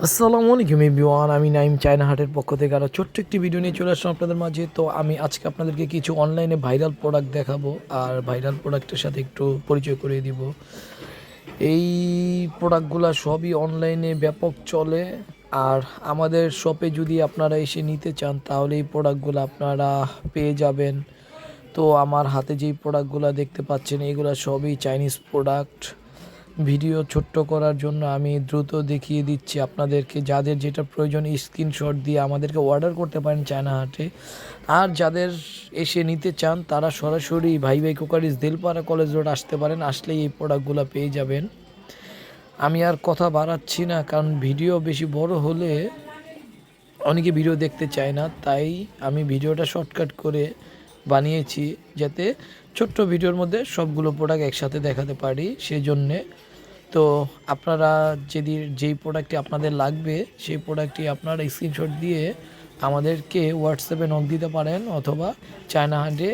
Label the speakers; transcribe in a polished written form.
Speaker 1: আসসালামু আলাইকুম এভরিওয়ান, আমি নাইম চায়না হাটের পক্ষ থেকে আরও ছোট্ট একটি ভিডিও নিয়ে চলে আসলাম আপনাদের মাঝে। তো আমি আজকে আপনাদেরকে কিছু অনলাইনে ভাইরাল প্রোডাক্ট দেখাবো আর ভাইরাল প্রোডাক্টের সাথে একটু পরিচয় করিয়ে দিব। এই প্রোডাক্টগুলো সবই অনলাইনে ব্যাপক চলে। আর আমাদের শপে যদি আপনারা এসে নিতে চান তাহলে এই প্রোডাক্টগুলো আপনারা পেয়ে যাবেন। তো আমার হাতে যেই প্রোডাক্টগুলো দেখতে পাচ্ছেন এগুলো সবই চাইনিজ প্রোডাক্ট। ভিডিও ছোট্ট করার জন্য আমি দ্রুত দেখিয়ে দিচ্ছি আপনাদেরকে। যাদের যেটা প্রয়োজন স্ক্রিনশট দিয়ে আমাদেরকে অর্ডার করতে পারেন চায়না হাটে। আর যাদের এসে নিতে চান তারা সরাসরি ভাই ভাই কুকারিজ দিলপাড়া কলেজ রোড আসতে পারেন, আসলেই এই প্রোডাক্টগুলো পেয়ে যাবেন। আমি আর কথা বাড়াচ্ছি না, কারণ ভিডিও বেশি বড় হলে অনেকে ভিডিও দেখতে চায় না, তাই আমি ভিডিওটা শর্টকাট করে বানিয়েছি যাতে ছোট্ট ভিডিওর মধ্যে সবগুলো প্রোডাক্ট একসাথে দেখাতে পারি সেজন্যে। তো আপনারা যদি যেই প্রোডাক্টটি আপনাদের লাগবে সেই প্রোডাক্টটি আপনারা স্ক্রিনশট দিয়ে আমাদেরকে হোয়াটসঅ্যাপে নক দিতে পারেন, অথবা চায়না হাটে